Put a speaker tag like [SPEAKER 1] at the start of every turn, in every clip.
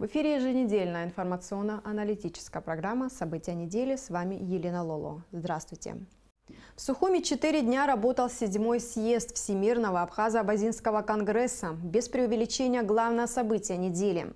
[SPEAKER 1] В эфире еженедельная информационно-аналитическая программа «События недели». С вами Елена Лоло. Здравствуйте. В Сухуми 4 дня работал 7-й съезд Всемирного Абхазо-Абазинского конгресса. Без преувеличения главное событие недели.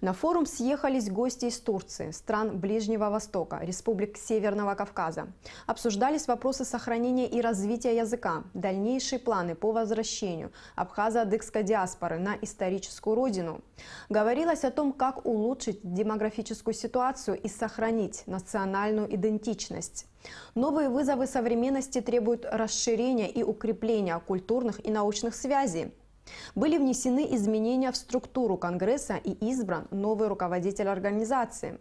[SPEAKER 1] На форум съехались гости из Турции, стран Ближнего Востока, республик Северного Кавказа. Обсуждались вопросы сохранения и развития языка, дальнейшие планы по возвращению абхазо-адыгской диаспоры на историческую родину. Говорилось о том, как улучшить демографическую ситуацию и сохранить национальную идентичность. Новые вызовы современности требуют расширения и укрепления культурных и научных связей. Были внесены изменения в структуру Конгресса и избран новый руководитель организации.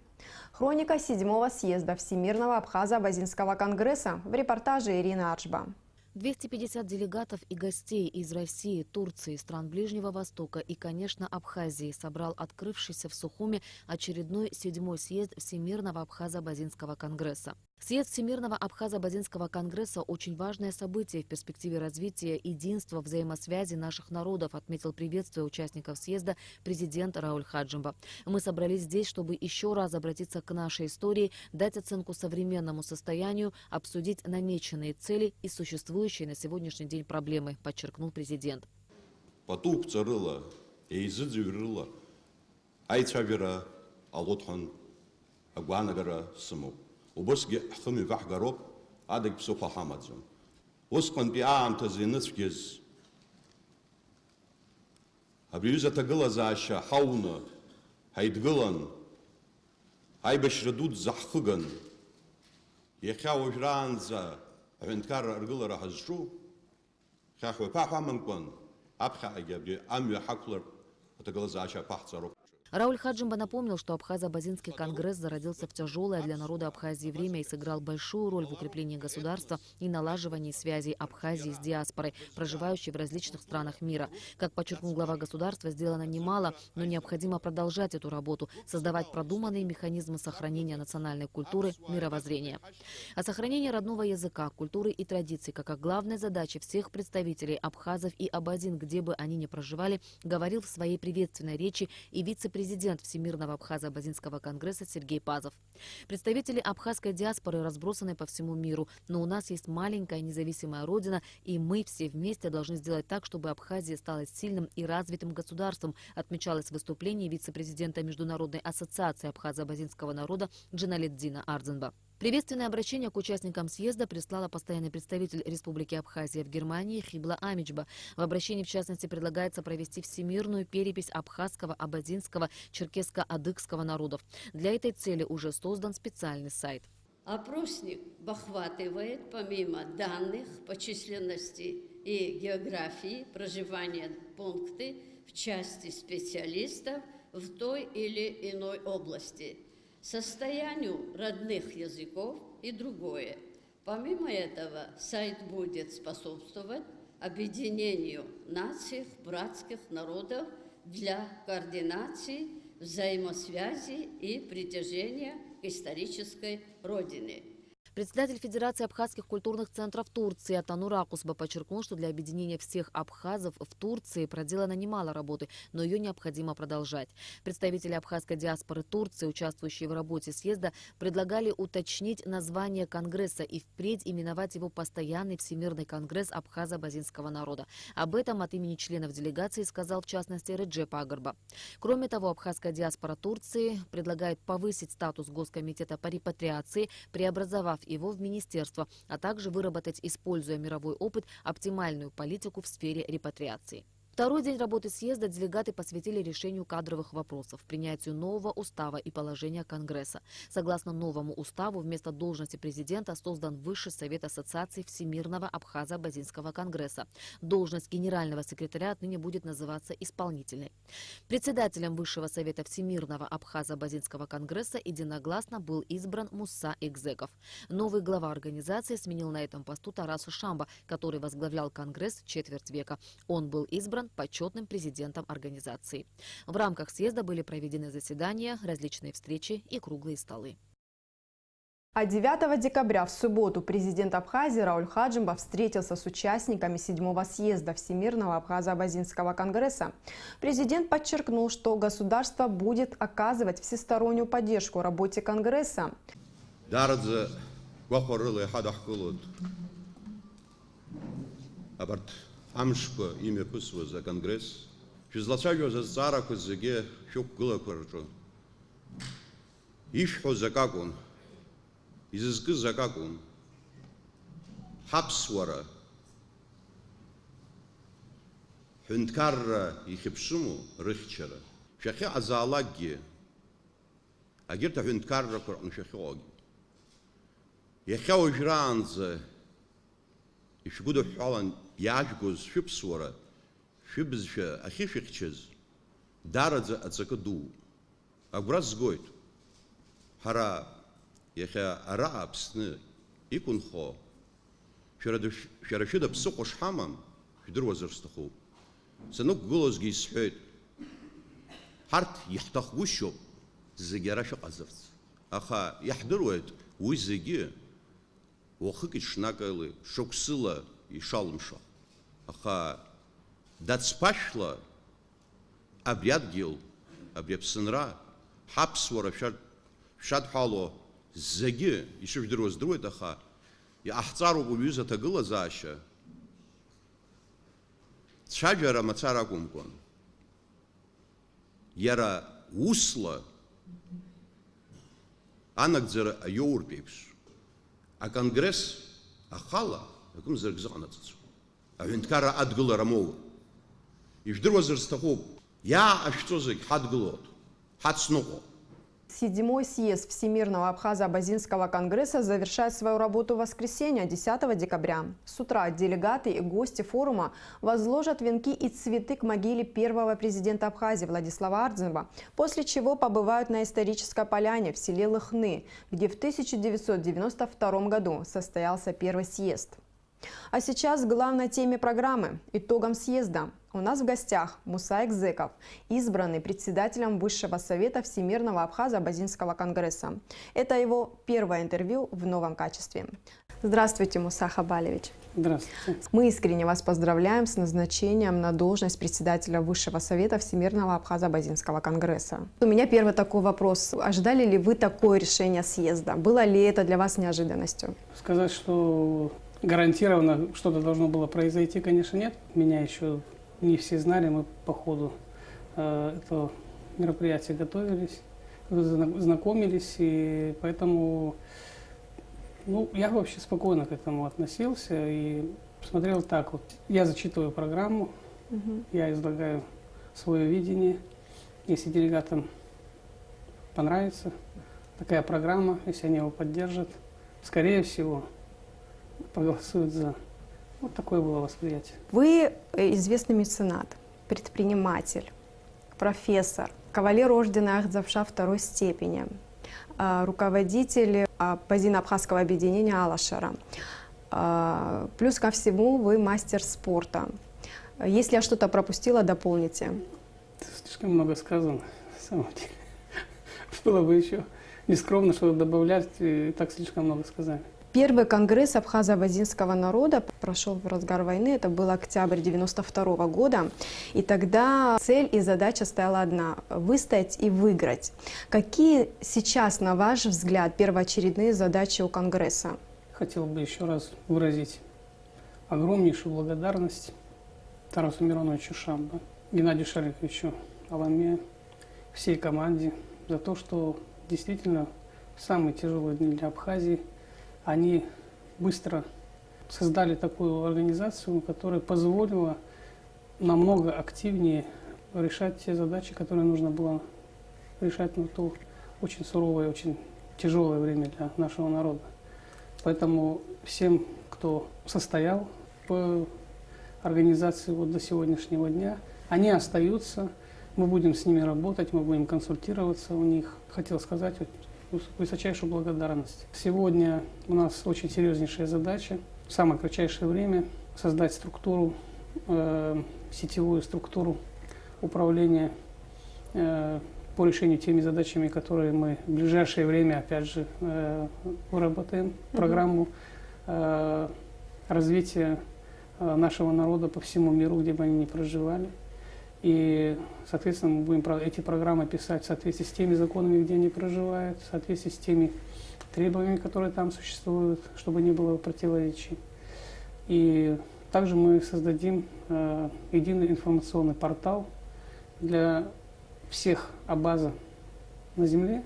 [SPEAKER 1] Хроника 7-го съезда Всемирного Абхазо-Абазинского конгресса в репортаже Ирины Арчба.
[SPEAKER 2] 250 делегатов и гостей из России, Турции, стран Ближнего Востока и, конечно, Абхазии собрал открывшийся в Сухуми очередной 7-й съезд Всемирного Абхазо-Абазинского конгресса. Съезд Всемирного Абхазо-Абазинского конгресса – очень важное событие в перспективе развития единства, взаимосвязи наших народов, отметил, приветствуя участников съезда президент Рауль Хаджимба. Мы собрались здесь, чтобы еще раз обратиться к нашей истории, дать оценку современному состоянию, обсудить намеченные цели и существующие на сегодняшний день проблемы, подчеркнул президент.
[SPEAKER 3] وبصقي حكمي بحجروب عادك بسوق حمدزم وسقن بيعام تزينت فيز هبيوزة تقلا زاشا حاونا هيدقلن هاي بشردود زحخجن يخاو جرانزا عندكار ارجل راح الشو خاخو بحا منكون ابخا اجابي ام يحكلر وتقلا زاشا بحصرو.
[SPEAKER 2] Рауль Хаджимба напомнил, что Абхазо-Абазинский конгресс зародился в тяжелое для народа Абхазии время и сыграл большую роль в укреплении государства и налаживании связей Абхазии с диаспорой, проживающей в различных странах мира. Как подчеркнул глава государства, сделано немало, но необходимо продолжать эту работу, создавать продуманные механизмы сохранения национальной культуры, мировоззрения. О сохранении родного языка, культуры и традиций, как о главной задаче всех представителей абхазов и абазин, где бы они ни проживали, говорил в своей приветственной речи и вице-президент Всемирного Абхазо-Абазинского конгресса Сергей Пазов. Представители абхазской диаспоры разбросаны по всему миру, но у нас есть маленькая независимая родина, и мы все вместе должны сделать так, чтобы Абхазия стала сильным и развитым государством, отмечалось в выступлении вице-президента Международной ассоциации абхазо-абазинского народа Джаналетдина Ардзенба. Приветственное обращение к участникам съезда прислала постоянный представитель Республики Абхазия в Германии Хибла Амичба. В обращении, в частности, предлагается провести всемирную перепись абхазского, абазинского, черкесско-адыгского народов. Для этой цели уже создан специальный сайт.
[SPEAKER 4] Опросник охватывает, помимо данных по численности и географии проживания, пункты в части специалистов в той или иной области, состоянию родных языков и другое. Помимо этого, сайт будет способствовать объединению наций, братских народов для координации, взаимосвязи и притяжения к исторической родине.
[SPEAKER 2] Председатель Федерации абхазских культурных центров Турции Атанур Акусба подчеркнул, что для объединения всех абхазов в Турции проделано немало работы, но ее необходимо продолжать. Представители абхазской диаспоры Турции, участвующие в работе съезда, предлагали уточнить название конгресса и впредь именовать его Постоянный Всемирный конгресс абхазо-абазинского народа. Об этом от имени членов делегации сказал в частности Реджеп Агарба. Кроме того, абхазская диаспора Турции предлагает повысить статус Госкомитета по репатриации, преобразовав его в министерство, а также выработать, используя мировой опыт, оптимальную политику в сфере репатриации. Второй день работы съезда делегаты посвятили решению кадровых вопросов, принятию нового устава и положения Конгресса. Согласно новому уставу, вместо должности президента создан Высший совет ассоциации Всемирного Абхазо-Абазинского конгресса. Должность генерального секретаря отныне будет называться исполнительной. Председателем Высшего совета Всемирного Абхазо-Абазинского конгресса единогласно был избран Муса Экзеков. Новый глава организации сменил на этом посту Тараса Шамба, который возглавлял конгресс четверть века. Он был избран почетным президентом организации. В рамках съезда были проведены заседания, различные встречи и круглые столы.
[SPEAKER 1] А 9 декабря в субботу президент Абхазии Рауль Хаджимов встретился с участниками 7-го съезда Всемирного Абхазо-Абазинского конгресса. Президент подчеркнул, что государство будет оказывать всестороннюю поддержку работе конгресса.
[SPEAKER 3] Изызкыз акакун, ҳаԥсуара, ҳәынҭқарра ихьыԥшыму рыхьчара, шәахьыҟазаалакгьы, агьырҭ аҳәынҭқаррақәа рҟны шәахьыҟоугьы, иахьа уажәраанӡа ишәгәыдыҳәҳәалан иаажәгоз шәыԥсуара, шәыбызшәа ахьышәыхьчаз, дараӡа аҵакы дууп. Агәра згоит, ҳара иахьа ара Аԥсны иқәынхо, шәара шәыда ԥсыхәа шҳамам, шәдыруазар сҭахуп. Санықәгылозгьы исҳәеит, ҳарҭ иаҳҭахгәышьоуп зегьы ара шәыҟазарц. Аха иаҳдыруеит уи зегьы уахык иҽнакали, шықәсыла ишалымшо. Аха дацԥашәла абри адгьыл, абри Аԥсынра, ҳаԥсуара шәадҳәало зегьы ишышәдыруаз дыруеит, аха иҟаҳҵароуп уҩыза аҭагылазаашьа цәажәара мацара акәымкәан, иара усла анагӡара аиоуртә еиԥш, аконгресс ахала акымзарак зыҟанаҵаӡом, аҳәынҭқарра адгылара моуа. Ижәдыруазар сҭахуп, иааҟашәҵо зегь ҳадгылоит, ҳацныҟәо.
[SPEAKER 1] 7-й съезд Всемирного Абхазо-Абазинского конгресса завершает свою работу в воскресенье, 10 декабря. С утра делегаты и гости форума возложат венки и цветы к могиле первого президента Абхазии Владислава Ардзева, после чего побывают на исторической поляне в селе Лыхны, где в 1992 году состоялся первый съезд. А сейчас к главной теме программы – итогам съезда. У нас в гостях Муса Экзеков, избранный председателем Высшего совета Всемирного Абхазо-Абазинского конгресса. Это его первое интервью в новом качестве. Здравствуйте, Муса Хабалевич.
[SPEAKER 5] Здравствуйте.
[SPEAKER 1] Мы искренне вас поздравляем с назначением на должность председателя Высшего совета Всемирного Абхазо-Абазинского конгресса. У меня первый такой вопрос. Ожидали ли вы такое решение съезда? Было ли это для вас неожиданностью?
[SPEAKER 5] Сказать, что гарантированно что-то должно было произойти, конечно, нет. Меня еще не все знали, мы по ходу этого мероприятия готовились, знакомились, и поэтому я вообще спокойно к этому относился и смотрел так вот. Я зачитываю программу, я излагаю свое видение. Если делегатам понравится такая программа, если они его поддержат, скорее всего, проголосуют за. Вот такое было восприятие.
[SPEAKER 1] Вы известный меценат, предприниматель, профессор, кавалер ордена Ахдзавша второй степени, руководитель Абазино-Абхазского объединения Алашара. Плюс ко всему вы мастер спорта. Если я что-то пропустила, дополните.
[SPEAKER 5] Слишком много сказано, на самом деле. Было бы еще нескромно что-то добавлять, и так слишком много сказали.
[SPEAKER 1] Первый конгресс абхазо-абазинского народа прошел в разгар войны, это был октябрь 1992 года, и тогда цель и задача стояла одна – выстоять и выиграть. Какие сейчас, на ваш взгляд, первоочередные задачи у конгресса?
[SPEAKER 5] Хотел бы еще раз выразить огромнейшую благодарность Тарасу Мироновичу Шамбо, Геннадию Шариковичу Аламе, всей команде за то, что действительно в самые тяжелые дни для Абхазии они быстро создали такую организацию, которая позволила намного активнее решать те задачи, которые нужно было решать на то очень суровое, очень тяжелое время для нашего народа. Поэтому всем, кто состоял в организации вот до сегодняшнего дня, они остаются, мы будем с ними работать, мы будем консультироваться у них. Хотел сказать высочайшую благодарность. Сегодня у нас очень серьезнейшая задача в самое кратчайшее время создать структуру, сетевую структуру управления по решению теми задачами, которые мы в ближайшее время, опять же, выработаем программу развития нашего народа по всему миру, где бы они ни проживали. И, соответственно, мы будем эти программы писать в соответствии с теми законами, где они проживают, в соответствии с теми требованиями, которые там существуют, чтобы не было противоречий. И также мы создадим единый информационный портал для всех абаза на Земле,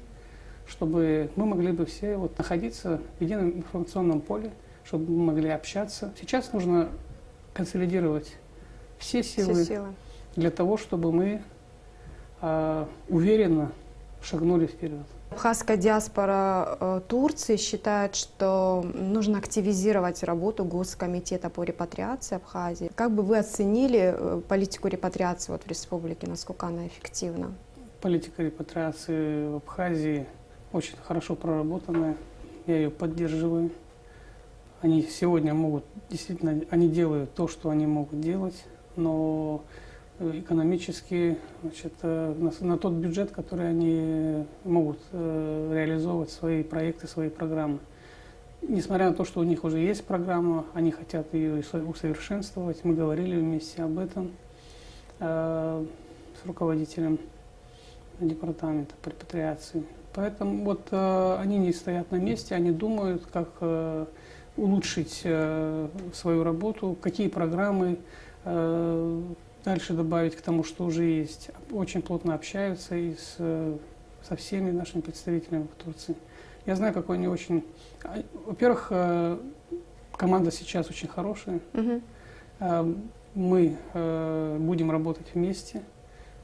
[SPEAKER 5] чтобы мы могли бы все вот находиться в едином информационном поле, чтобы мы могли общаться. Сейчас нужно консолидировать все силы для того, чтобы мы уверенно шагнули вперед.
[SPEAKER 1] Абхазская диаспора Турции считает, что нужно активизировать работу Госкомитета по репатриации Абхазии. Как бы вы оценили политику репатриации вот в республике, насколько она эффективна?
[SPEAKER 5] Политика репатриации в Абхазии очень хорошо проработанная, я ее поддерживаю. Они сегодня могут, действительно, они делают то, что они могут делать, но экономически, значит, на тот бюджет, который они могут реализовывать свои проекты, свои программы. Несмотря на то, что у них уже есть программа, они хотят ее усовершенствовать. Мы говорили вместе об этом с руководителем департамента по репатриации. Поэтому вот они не стоят на месте, они думают, как улучшить свою работу, какие программы дальше добавить к тому, что уже есть. Очень плотно общаются и со всеми нашими представителями в Турции. Я знаю, какой они очень... Во-первых, команда сейчас очень хорошая. Мы будем работать вместе.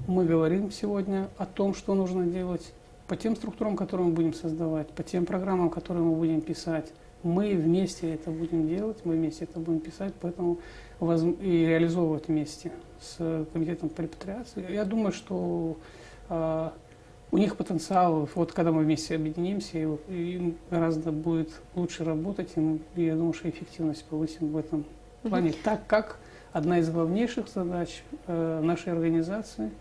[SPEAKER 5] Мы говорим сегодня о том, что нужно делать, по тем структурам, которые мы будем создавать, по тем программам, которые мы будем писать. Мы вместе это будем делать, мы вместе это будем писать, поэтому и реализовывать вместе с комитетом по репатриации. Я думаю, что у них потенциал, вот когда мы вместе объединимся, им гораздо будет лучше работать, и я думаю, что эффективность повысим в этом плане, так как одна из главнейших задач нашей организации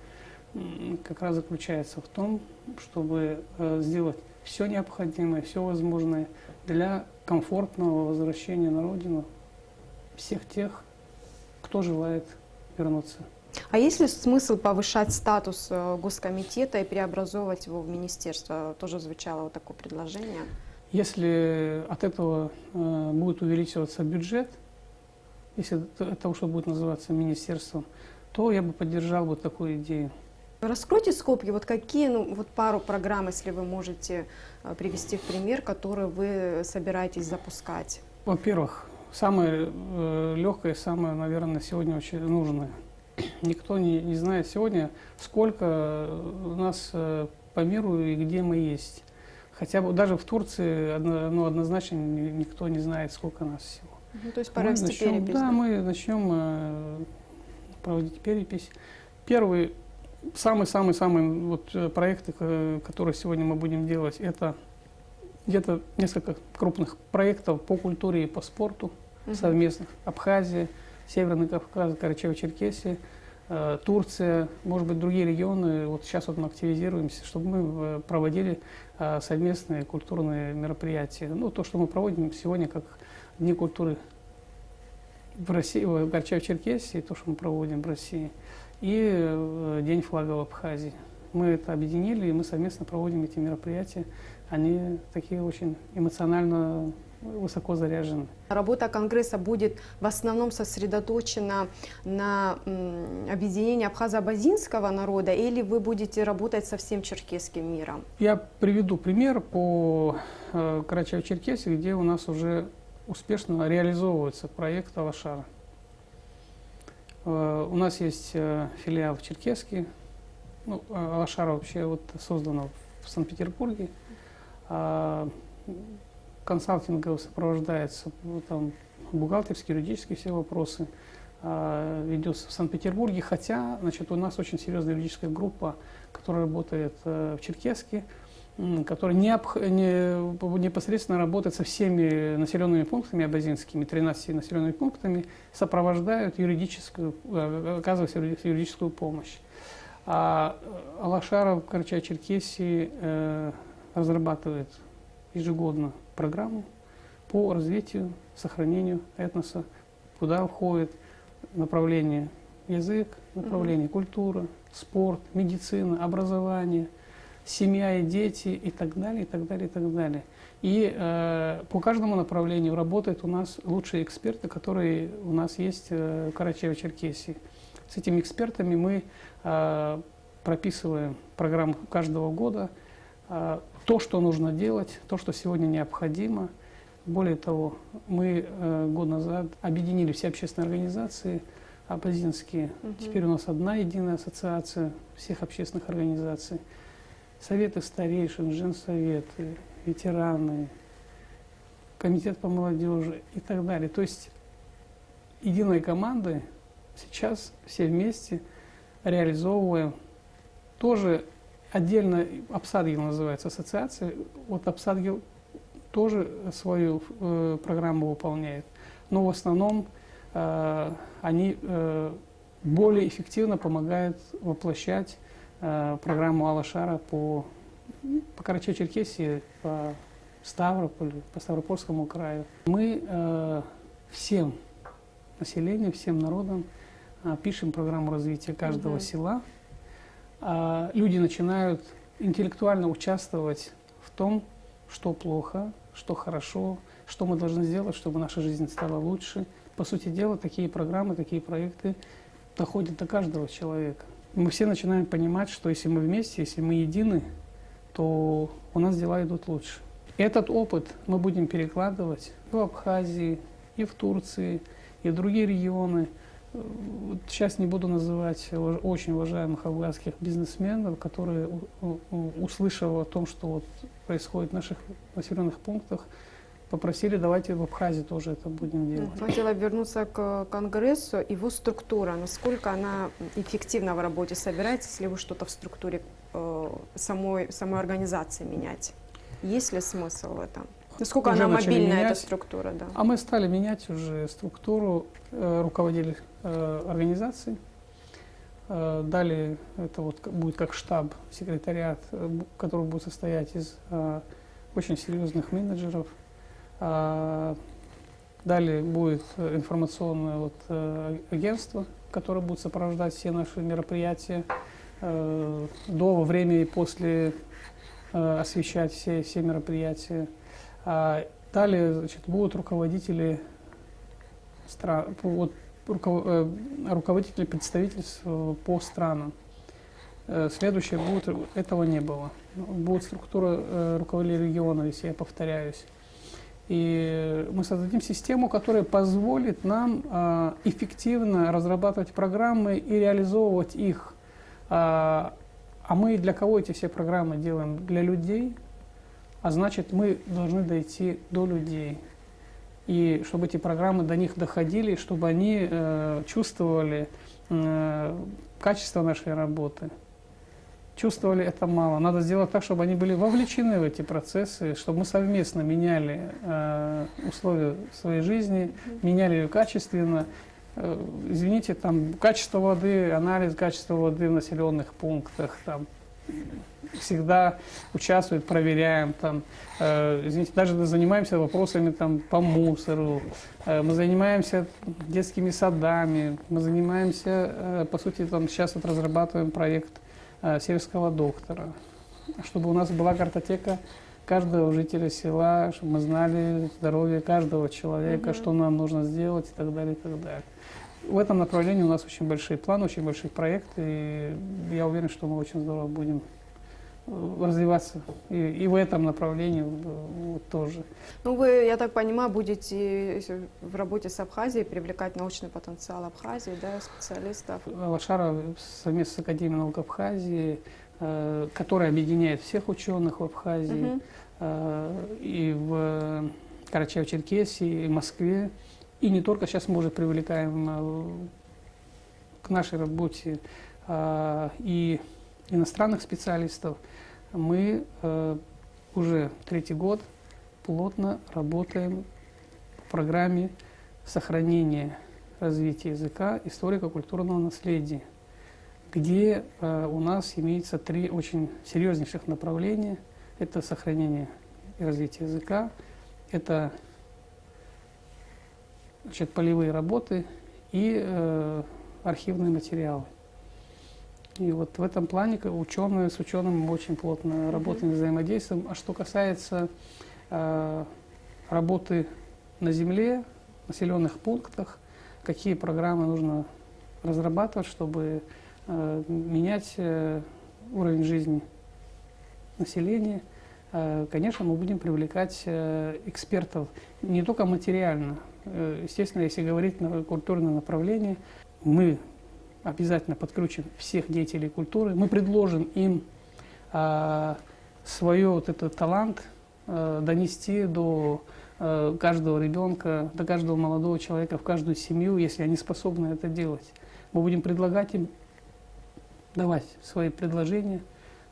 [SPEAKER 5] как раз заключается в том, чтобы сделать все необходимое, все возможное для комфортного возвращения на родину всех тех, кто желает вернуться.
[SPEAKER 1] А есть ли смысл повышать статус Госкомитета и преобразовывать его в министерство? Тоже звучало вот такое предложение.
[SPEAKER 5] Если от этого будет увеличиваться бюджет, если от того, что будет называться министерством, то я бы поддержал вот такую идею.
[SPEAKER 1] Раскройте скобки, вот какие, вот пару программ, если вы можете привести в пример, которые вы собираетесь запускать.
[SPEAKER 5] Во-первых, самое легкое, самое, наверное, сегодня очень нужное. Никто не знает сегодня, сколько у нас по миру и где мы есть. Хотя бы даже в Турции однозначно никто не знает, сколько нас всего.
[SPEAKER 1] То есть пора вести перепись.
[SPEAKER 5] Да, мы начнем проводить перепись. Первый, самый-самый-самый вот проекты, которые сегодня мы будем делать, это где-то несколько крупных проектов по культуре и по спорту совместных. Абхазия, Северный Кавказ, Карачаево-Черкесия, Турция, может быть, другие регионы. Вот сейчас вот мы активизируемся, чтобы мы проводили совместные культурные мероприятия. Ну, то, что мы проводим сегодня как Дни культуры в России, в Карачаево-Черкесии, то, что мы проводим в России, и День флага в Абхазии. Мы это объединили, и мы совместно проводим эти мероприятия. Они такие очень эмоционально высоко заряжены.
[SPEAKER 1] Работа Конгресса будет в основном сосредоточена на объединении абхазо-абазинского народа, или вы будете работать со всем черкесским миром? Я
[SPEAKER 5] приведу пример по Карачаево-Черкесии, где у нас уже успешно реализовывается проект Алашара. У нас есть филиал в Черкеске. Ну, Алашара вообще вот создана в Санкт-Петербурге. Консалтингово сопровождается там, бухгалтерские, юридические все вопросы. Ведется в Санкт-Петербурге, хотя, значит, у нас очень серьезная юридическая группа, которая работает в Черкеске, которая непосредственно работает со всеми населенными пунктами абазинскими, 13 населенными пунктами, сопровождают оказывают юридическую помощь. А Алашара в Карачаево-Черкесии разрабатывает ежегодно программу по развитию, сохранению этноса, куда входит направление язык, направление культура, спорт, медицина, образование, семья и дети и так далее, и так далее, и так далее. И по каждому направлению работают у нас лучшие эксперты, которые у нас есть в Карачаево-Черкесии. С этими экспертами мы прописываем программу каждого года, то, что нужно делать, то, что сегодня необходимо. Более того, мы год назад объединили все общественные организации абазинские. Теперь у нас одна единая ассоциация всех общественных организаций. Советы старейшин, женсоветы, ветераны, комитет по молодежи и так далее. То есть единой командой сейчас все вместе реализовываем тоже отдельно, Апсадгил называется ассоциация, вот Апсадгил тоже свою программу выполняет, но в основном они более эффективно помогают воплощать программу Алашара по Карачаево-Черкесии, по Ставрополю, по Ставропольскому краю. Мы всем населению, всем народам пишем программу развития каждого села. Люди начинают интеллектуально участвовать в том, что плохо, что хорошо, что мы должны сделать, чтобы наша жизнь стала лучше. По сути дела, такие программы, такие проекты доходят до каждого человека. Мы все начинаем понимать, что если мы вместе, если мы едины, то у нас дела идут лучше. Этот опыт мы будем перекладывать и в Абхазии, и в Турции, и в другие регионы. Сейчас не буду называть очень уважаемых афганских бизнесменов, которые, услышав о том, что вот происходит в наших населенных пунктах, попросили, давайте в Абхазии тоже это будем делать.
[SPEAKER 1] Хотела вернуться к Конгрессу. Его структура, насколько она эффективна в работе? Собираетесь ли вы что-то в структуре самой организации менять? Есть ли смысл в этом? Насколько
[SPEAKER 5] Уже
[SPEAKER 1] она мобильная,
[SPEAKER 5] менять,
[SPEAKER 1] эта структура? Да.
[SPEAKER 5] А мы стали менять уже структуру руководителей организаций. Далее это вот будет как штаб, секретариат, который будет состоять из очень серьезных менеджеров. Далее будет информационное агентство, которое будет сопровождать все наши мероприятия до, во время и после, освещать все мероприятия. Далее, значит, будут руководители руководители представительств по странам. Следующее будет, этого не было. Будет структура руководителей региона, если я повторяюсь. И мы создадим систему, которая позволит нам эффективно разрабатывать программы и реализовывать их. А мы для кого эти все программы делаем? Для людей. А значит, мы должны дойти до людей. И чтобы эти программы до них доходили, чтобы они чувствовали качество нашей работы. Чувствовали это мало. Надо сделать так, чтобы они были вовлечены в эти процессы, чтобы мы совместно меняли условия своей жизни, меняли ее качественно. Извините, там качество воды, анализ качества воды в населенных пунктах, там всегда участвуют, проверяем, там, извините, даже занимаемся вопросами там, по мусору, мы занимаемся детскими садами, мы занимаемся, по сути, там, сейчас вот разрабатываем проект сельского доктора, чтобы у нас была картотека каждого жителя села, чтобы мы знали здоровье каждого человека, что нам нужно сделать и так далее, и так далее. В этом направлении у нас очень большие планы, очень большие проекты, и я уверен, что мы очень здорово будем развиваться и в этом направлении тоже.
[SPEAKER 1] Ну, вы, я так понимаю, будете в работе с Абхазией привлекать научный потенциал Абхазии, да, специалистов?
[SPEAKER 5] Алашара совместно с Академией наук Абхазии, которая объединяет всех ученых в Абхазии, и в Карачаево-Черкесии, и в Москве. И не только сейчас мы уже привлекаем к нашей работе и иностранных специалистов. Мы уже третий год плотно работаем в программе сохранения развития языка, историко-культурного наследия. где у нас имеется 3 очень серьезнейших направления. Это сохранение и развитие языка, это, значит, полевые работы и архивные материалы. И вот в этом плане ученые с ученым мы очень плотно работаем, взаимодействуем. А что касается работы на земле, в населенных пунктах, какие программы нужно разрабатывать, чтобы менять уровень жизни населения, конечно, мы будем привлекать экспертов не только материально. Естественно, если говорить на культурное направление, мы обязательно подключим всех деятелей культуры, мы предложим им свой вот этот талант донести до каждого ребенка, до каждого молодого человека, в каждую семью, если они способны это делать. Мы будем предлагать им, давать свои предложения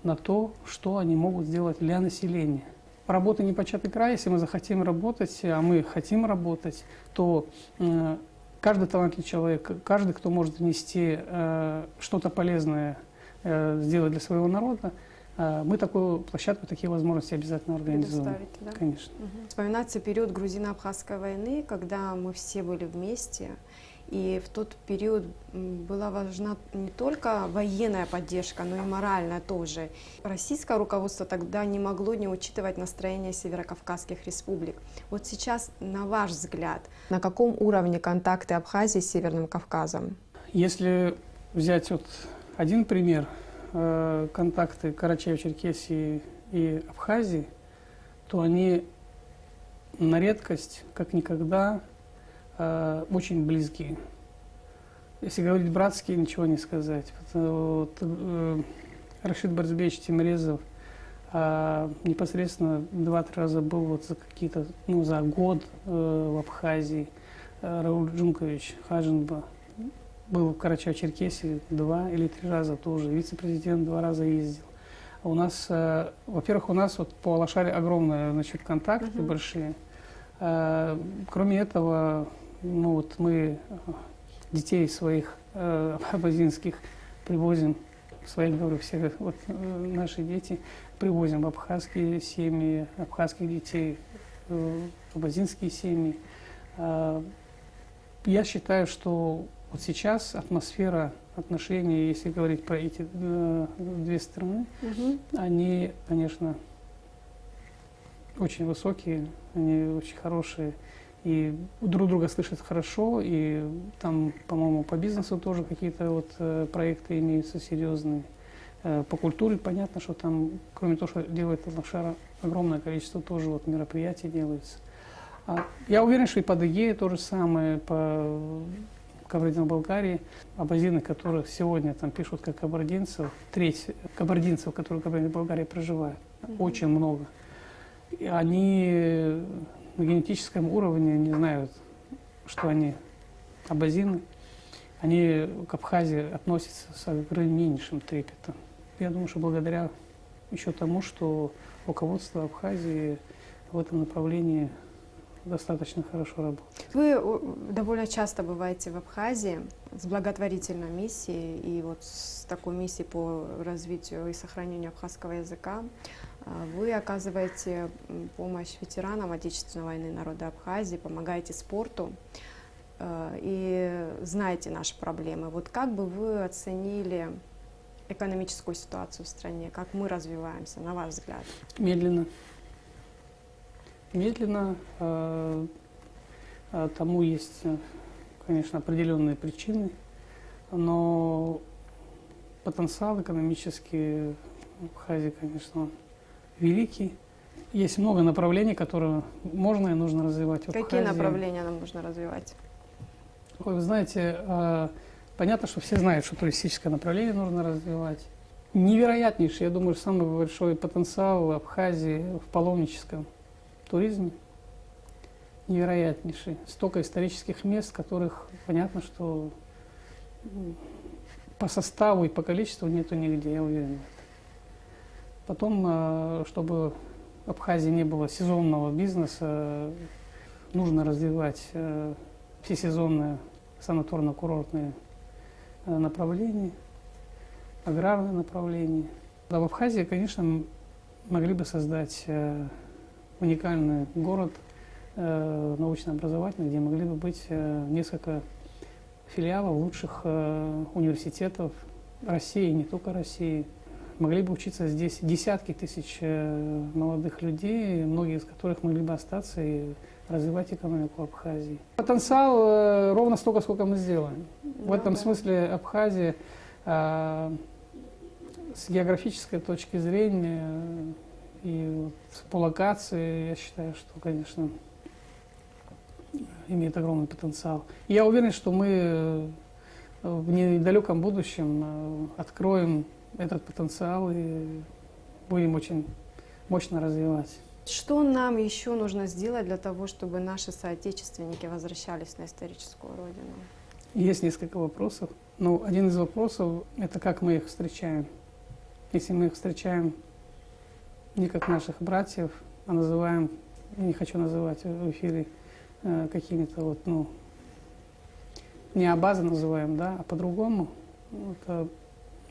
[SPEAKER 5] на то, что они могут сделать для населения. Работа непочатый край, если мы захотим работать, а мы хотим работать, то каждый талантливый человек, каждый, кто может внести что-то полезное, сделать для своего народа, мы такую площадку, такие возможности обязательно организуем.
[SPEAKER 1] Да?
[SPEAKER 5] Конечно.
[SPEAKER 1] Вспоминается период грузино-абхазской войны, когда мы все были вместе. И в тот период была важна не только военная поддержка, но и моральная тоже. Российское руководство тогда не могло не учитывать настроение северокавказских республик. Вот сейчас, на ваш взгляд, на каком уровне контакты Абхазии с Северным Кавказом?
[SPEAKER 5] Если взять вот один пример, контакты Карачаево-Черкесии и Абхазии, то они на редкость, как никогда, очень близкие. Если говорить братские, ничего не сказать. Вот, Рашид Барзбеевич Тимирезов непосредственно 2-3 раза был вот за какие-то, за год в Абхазии. Рауль Джункович Хажинба был в Карачаево-Черкесии 2 или 3 раза тоже. Вице-президент 2 раза ездил. У нас, во-первых, у нас вот по Алашаре огромные, значит, контакты большие. Кроме этого, вот мы детей своих абхазинских привозим, своих, говорю, всех, вот наши дети привозим в абхазские семьи, абхазских детей, в абхазинские семьи. Я считаю, что вот сейчас атмосфера отношений, если говорить про эти 2 страны, они, конечно, очень высокие, они очень хорошие, и друг друга слышат хорошо, и там, по-моему, по бизнесу тоже какие-то вот проекты имеются серьезные. По культуре понятно, что там, кроме того, что делает Алашара, огромное количество тоже вот мероприятий делается. Я уверен, что и по Адыгее то же самое, по Кабардино-Балкарии, абазины, которых сегодня там пишут как кабардинцев, треть кабардинцев, которые в Кабардино-Балкарии проживают, очень много. И они на генетическом уровне не знают, что они абазины. Они к Абхазии относятся с огромнейшим трепетом. Я думаю, что благодаря еще тому, что руководство Абхазии в этом направлении достаточно хорошо работает.
[SPEAKER 1] Вы довольно часто бываете в Абхазии с благотворительной миссией и вот с такой миссией по развитию и сохранению абхазского языка. Вы оказываете помощь ветеранам Отечественной войны народа Абхазии, помогаете спорту и знаете наши проблемы. Вот как бы вы оценили экономическую ситуацию в стране, как мы развиваемся, на ваш взгляд?
[SPEAKER 5] Медленно. Медленно. Тому есть, конечно, определенные причины, но потенциал экономический в Абхазии, конечно, великий. Есть много направлений, которые можно и нужно развивать в Абхазии.
[SPEAKER 1] Какие направления нам нужно развивать?
[SPEAKER 5] Ой, вы знаете, понятно, что все знают, что туристическое направление нужно развивать. Невероятнейший, я думаю, самый большой потенциал в Абхазии в паломническом туризме. Невероятнейший. Столько исторических мест, которых понятно, что по составу и по количеству нету нигде, я уверен. Потом, чтобы в Абхазии не было сезонного бизнеса, нужно развивать всесезонные санаторно-курортные направления. аграрное направление. А в Абхазии, конечно, могли бы создать уникальный город научно-образовательный, где могли бы быть несколько филиалов лучших университетов России, не только России. Могли бы учиться здесь десятки тысяч молодых людей, многие из которых могли бы остаться и развивать экономику Абхазии. Потенциал ровно столько, сколько мы сделаем. В этом смысле Абхазия с географической точки зрения и вот по локации, я считаю, что, конечно, имеет огромный потенциал. И я уверен, что мы в недалеком будущем откроем этот потенциал и будем очень мощно развивать.
[SPEAKER 1] Что нам еще нужно сделать для того, чтобы наши соотечественники возвращались на историческую родину?
[SPEAKER 5] Есть несколько вопросов. Ну, один из вопросов – это как мы их встречаем. Если мы их встречаем не как наших братьев, а называем, не хочу называть в эфире какими-то вот, ну, не абазы называем, да, а по-другому, вот,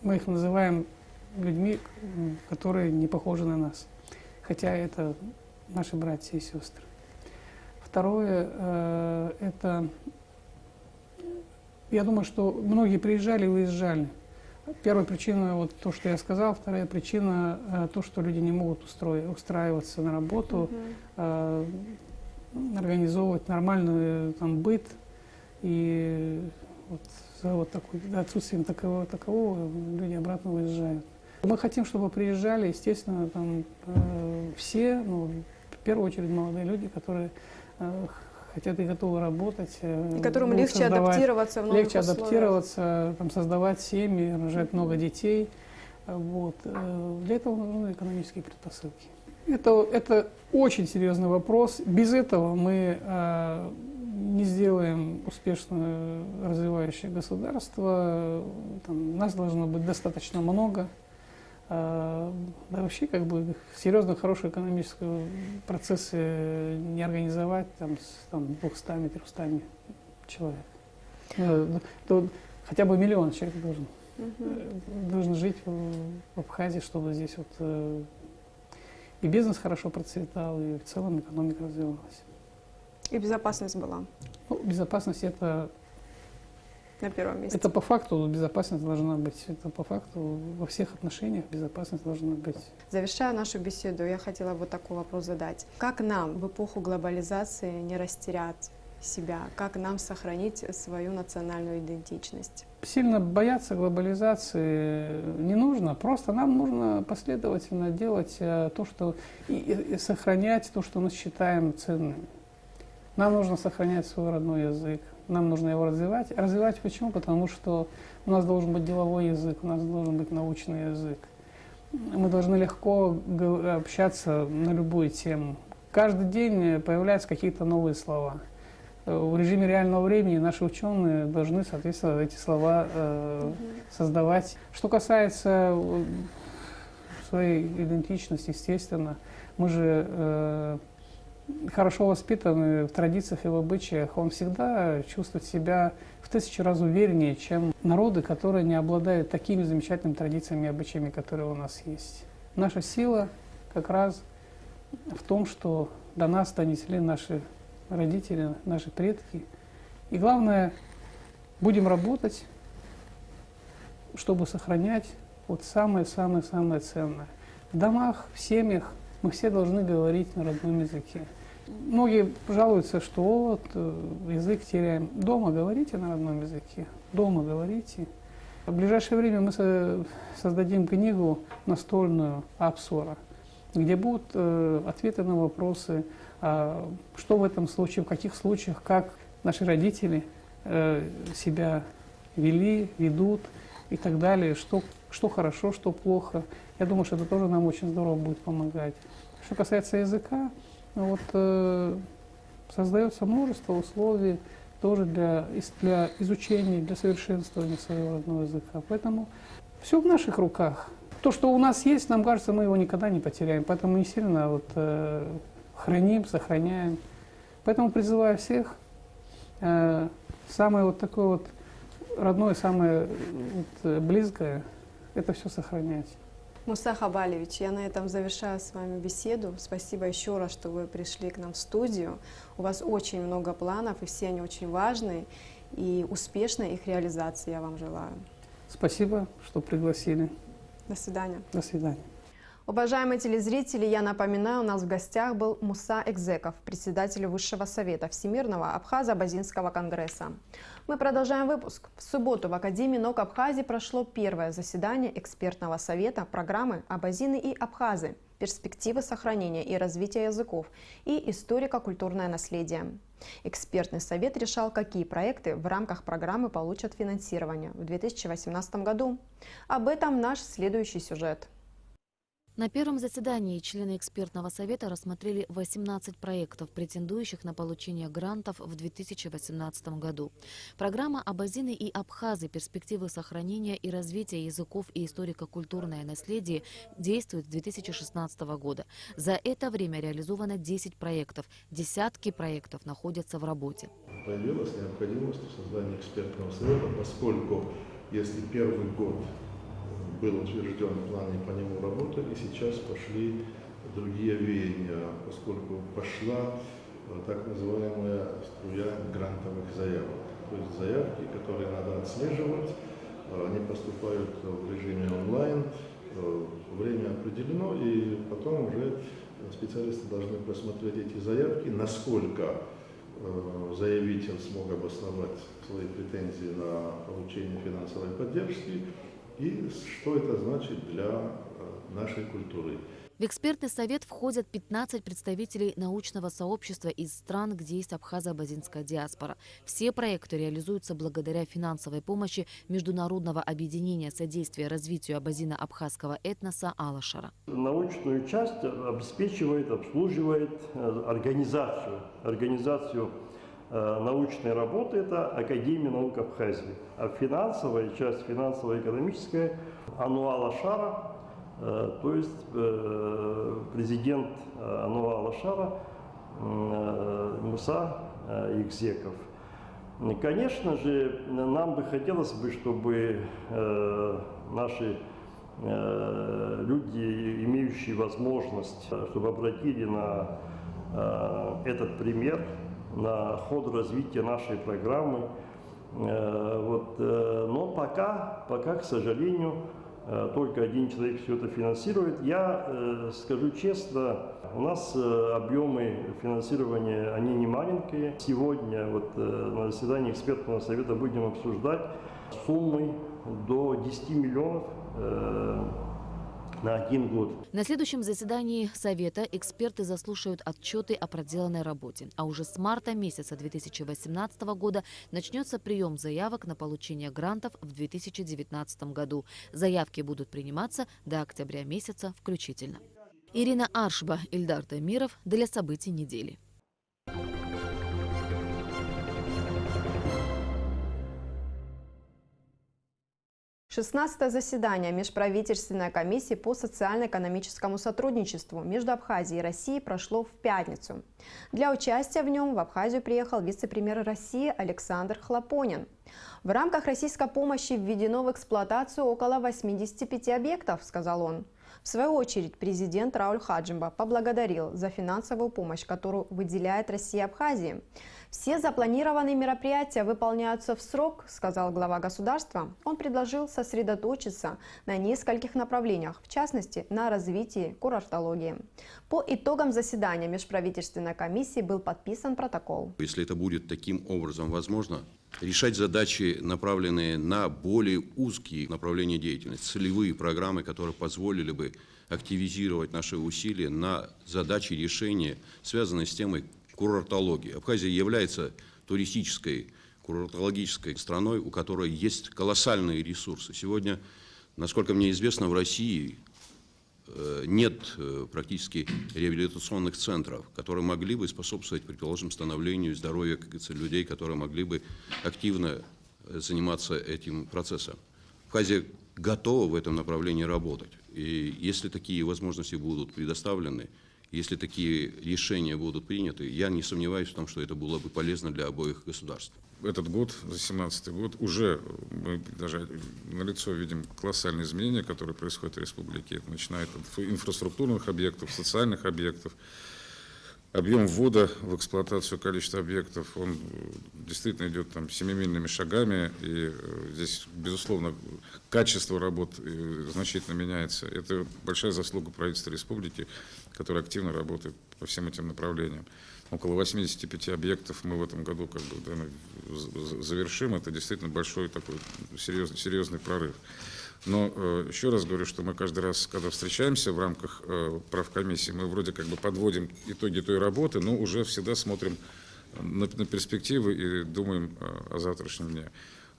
[SPEAKER 5] мы их называем людьми, которые не похожи на нас, хотя это наши братья и сестры. Второе, это, я думаю, что многие приезжали и уезжали. Первая причина, вот то, что я сказал. Вторая причина, то, что люди не могут устраиваться на работу, организовывать нормальный там быт. И вот за вот такой, отсутствием такового люди обратно уезжают. Мы хотим, чтобы приезжали, естественно, там, все, ну, в первую очередь молодые люди, которые хотят и готовы работать.
[SPEAKER 1] И которым легче адаптироваться в новых условиях.
[SPEAKER 5] Адаптироваться, там, создавать семьи, рожать много детей. Вот. Для этого нужны экономические предпосылки. Это очень серьезный вопрос. Без этого мы не сделаем успешно развивающее государство. Там, нас должно быть достаточно много. Да вообще, как бы, серьезно хорошие экономические процессы не организовать там, с 200-300 человек. То хотя бы миллион человек должен жить в Абхазии, чтобы здесь вот и бизнес хорошо процветал, и в целом экономика развивалась.
[SPEAKER 1] И безопасность была
[SPEAKER 5] Ну, безопасность это
[SPEAKER 1] на первом месте.
[SPEAKER 5] Это по факту безопасность должна быть. Это по факту во всех отношениях безопасность должна быть.
[SPEAKER 1] Завершая нашу беседу, я хотела вот такой вопрос задать. Как нам в эпоху глобализации не растерять себя? Как нам сохранить свою национальную идентичность?
[SPEAKER 5] Сильно бояться глобализации не нужно. Просто нам нужно последовательно делать то, что и сохранять то, что мы считаем ценным. Нам нужно сохранять свой родной язык. Нам нужно его развивать. Развивать почему? Потому что у нас должен быть деловой язык, у нас должен быть научный язык. Мы должны легко общаться на любую тему. Каждый день появляются какие-то новые слова. В режиме реального времени наши ученые должны, соответственно, эти слова создавать. Что касается своей идентичности, естественно, мы же хорошо воспитаны в традициях и в обычаях, он всегда чувствует себя в 1000 раз увереннее, чем народы, которые не обладают такими замечательными традициями и обычаями, которые у нас есть. Наша сила как раз в том, что до нас донесли наши родители, наши предки. И главное, будем работать, чтобы сохранять вот самое-самое-самое ценное. В домах, в семьях мы все должны говорить на родном языке. Многие жалуются, что вот язык теряем. Дома говорите на родном языке, дома говорите. В ближайшее время мы создадим книгу настольную Апсора, где будут ответы на вопросы, что в этом случае, в каких случаях, как наши родители себя вели, ведут и так далее, что хорошо, что плохо. Я думаю, что это тоже нам очень здорово будет помогать. Что касается языка, вот, создается множество условий тоже для изучения, для совершенствования своего родного языка. Поэтому все в наших руках. То, что у нас есть, нам кажется, мы его никогда не потеряем. Поэтому мы сильно вот, храним, сохраняем. Поэтому призываю всех самое вот такое вот родное, самое вот близкое это все сохранять.
[SPEAKER 1] Муса Хабалевич, я на этом завершаю с вами беседу. Спасибо еще раз, что вы пришли к нам в студию. У вас очень много планов, и все они очень важные. И успешной их реализации я вам желаю.
[SPEAKER 5] Спасибо, что пригласили.
[SPEAKER 1] До свидания.
[SPEAKER 5] До свидания.
[SPEAKER 1] Уважаемые телезрители, я напоминаю, у нас в гостях был Муса Экзеков, председатель Высшего совета Всемирного Абхазо-Абазинского конгресса. Мы продолжаем выпуск. В субботу в Академии наук Абхазии прошло первое заседание экспертного совета программы «Абазины и абхазы. Перспективы сохранения и развития языков и историко-культурное наследие». Экспертный совет решал, какие проекты в рамках программы получат финансирование в 2018 году. Об этом наш следующий сюжет.
[SPEAKER 2] На первом заседании члены экспертного совета рассмотрели 18 проектов, претендующих на получение грантов в 2018 году. Программа «Абазины и абхазы. Перспективы сохранения и развития языков и историко-культурное наследие» действует с 2016 года. За это время реализовано 10 проектов. Десятки проектов находятся в работе.
[SPEAKER 6] Появилась необходимость в создании экспертного совета, поскольку если первый год был утвержден план и по нему работали, сейчас пошли другие веяния, поскольку пошла так называемая струя грантовых заявок. То есть заявки, которые надо отслеживать, они поступают в режиме онлайн, время определено, и потом уже специалисты должны просмотреть эти заявки, насколько заявитель смог обосновать свои претензии на получение финансовой поддержки, и что это значит для нашей культуры.
[SPEAKER 2] В экспертный совет входят 15 представителей научного сообщества из стран, где есть абхазо-абазинская диаспора. Все проекты реализуются благодаря финансовой помощи Международного объединения содействия развитию абазино-абхазского этноса «Алашара».
[SPEAKER 7] Научную часть обеспечивает, обслуживает организацию научной работы – это Академия наук Абхазии, а финансовая часть, финансово-экономическая – Ану Алашара, то есть президент Ану Алашара Муса Экзеков. Конечно же, нам бы хотелось бы, чтобы наши люди, имеющие возможность, чтобы обратили на этот пример, на ход развития нашей программы. Но пока, к сожалению, только один человек все это финансирует. Я скажу честно, у нас объемы финансирования, они не маленькие. Сегодня на заседании экспертного совета будем обсуждать суммы до 10 миллионов на 1 год.
[SPEAKER 2] На следующем заседании Совета эксперты заслушают отчеты о проделанной работе. А уже с марта месяца 2018 года начнется прием заявок на получение грантов в 2019 году. Заявки будут приниматься до октября месяца включительно. Ирина Аршба, Ильдар Тамиров для событий недели.
[SPEAKER 1] 16-е заседание Межправительственной комиссии по социально-экономическому сотрудничеству между Абхазией и Россией прошло в пятницу. Для участия в нем в Абхазию приехал вице-премьер России Александр Хлопонин. В рамках российской помощи введено в эксплуатацию около 85 объектов, сказал он. В свою очередь президент Рауль Хаджимба поблагодарил за финансовую помощь, которую выделяет Россия Абхазии. Все запланированные мероприятия выполняются в срок, сказал глава государства. Он предложил сосредоточиться на нескольких направлениях, в частности, на развитии курортологии. По итогам заседания Межправительственной комиссии был подписан протокол.
[SPEAKER 3] Если это будет таким образом возможно, решать задачи, направленные на более узкие направления деятельности, целевые программы, которые позволили бы активизировать наши усилия на задачи решения, связанные с темой курортологии. Абхазия является туристической, курортологической страной, у которой есть колоссальные ресурсы. Сегодня, насколько мне известно, в России нет практически реабилитационных центров, которые могли бы способствовать, предположим, становлению и здоровью, как говорится, людей, которые могли бы активно заниматься этим процессом. Абхазия готова в этом направлении работать. И если такие возможности будут предоставлены, если такие решения будут приняты, я не сомневаюсь в том, что это было бы полезно для обоих государств.
[SPEAKER 8] этот год, за 2017 год, уже мы даже налицо видим колоссальные изменения, которые происходят в республике, начиная от инфраструктурных объектов, социальных объектов. Объем ввода в эксплуатацию количества объектов, он действительно идет там семимильными шагами, и здесь, безусловно, качество работ значительно меняется. Это большая заслуга правительства республики, которое активно работает по всем этим направлениям. Около 85 объектов мы в этом году завершим. Это действительно большой такой серьезный прорыв. Но еще раз говорю, что мы каждый раз, когда встречаемся в рамках правкомиссии, мы вроде как бы подводим итоги той работы, но уже всегда смотрим на перспективы и думаем о завтрашнем дне.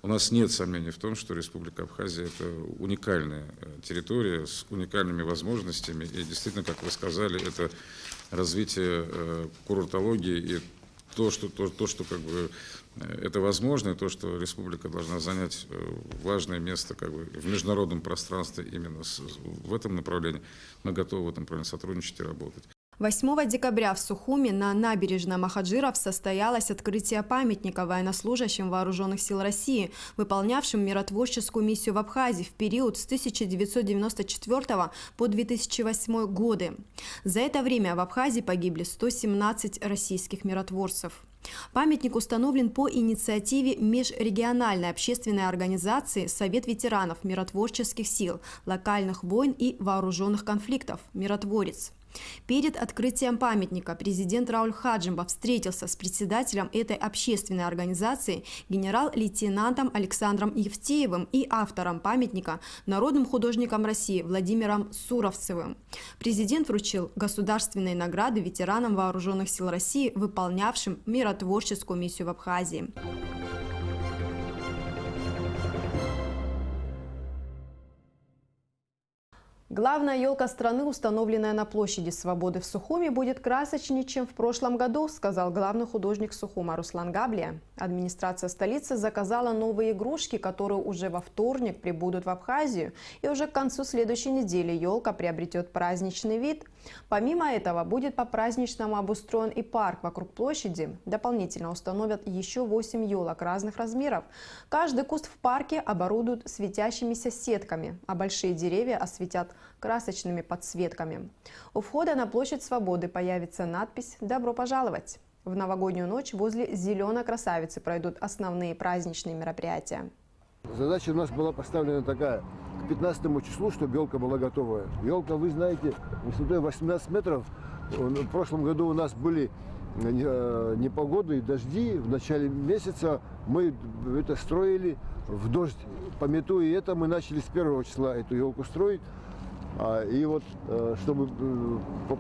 [SPEAKER 8] У нас нет сомнений в том, что Республика Абхазия – это уникальная территория с уникальными возможностями. И действительно, как вы сказали, это развитие курортологии и то, что как бы это возможно, и то, что республика должна занять важное место как бы в международном пространстве именно в этом направлении, мы готовы в этом направлении сотрудничать и работать.
[SPEAKER 1] 8 декабря в Сухуми на набережной Махаджиров состоялось открытие памятника военнослужащим Вооруженных сил России, выполнявшим миротворческую миссию в Абхазии в период с 1994 по 2008 годы. За это время в Абхазии погибли 117 российских миротворцев. Памятник установлен по инициативе межрегиональной общественной организации «Совет ветеранов миротворческих сил, локальных войн и вооруженных конфликтов» «Миротворец». Перед открытием памятника президент Рауль Хаджимба встретился с председателем этой общественной организации генерал-лейтенантом Александром Евтеевым и автором памятника, народным художником России Владимиром Суровцевым. Президент вручил государственные награды ветеранам Вооруженных сил России, выполнявшим миротворческую миссию в Абхазии. Главная елка страны, установленная на площади Свободы в Сухуми, будет красочнее, чем в прошлом году, сказал главный художник Сухума Руслан Габлия. Администрация столицы заказала новые игрушки, которые уже во вторник прибудут в Абхазию, и уже к концу следующей недели елка приобретет праздничный вид. Помимо этого, будет по-праздничному обустроен и парк вокруг площади. Дополнительно установят еще 8 елок разных размеров. Каждый куст в парке оборудуют светящимися сетками, а большие деревья осветят красочными подсветками. У входа на площадь Свободы появится надпись «Добро пожаловать». В новогоднюю ночь возле «Зеленой красавицы» пройдут основные праздничные мероприятия.
[SPEAKER 9] Задача у нас была поставлена такая: к 15 числу, чтобы елка была готовая. Елка, вы знаете, высотой 18 метров. В прошлом году у нас были непогоды и дожди. В начале месяца мы это строили в дождь. Памятуя это, мы начали с 1 числа эту елку строить. И вот, чтобы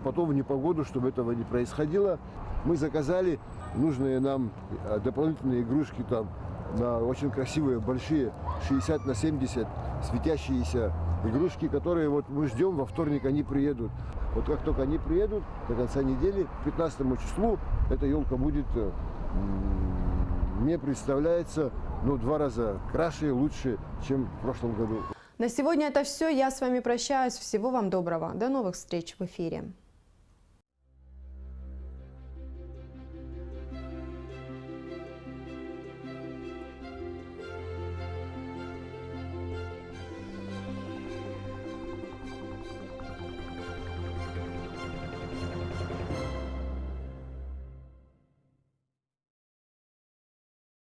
[SPEAKER 9] потом в непогоду, чтобы этого не происходило, мы заказали нужные нам дополнительные игрушки там, на очень красивые, большие, 60 на 70, светящиеся игрушки, которые вот мы ждем, во вторник они приедут. Вот как только они приедут, до конца недели, к 15 числу, эта елка будет, мне представляется, 2 раза краше и лучше, чем в прошлом году.
[SPEAKER 1] На сегодня это все. Я с вами прощаюсь. Всего вам доброго. До новых встреч в эфире.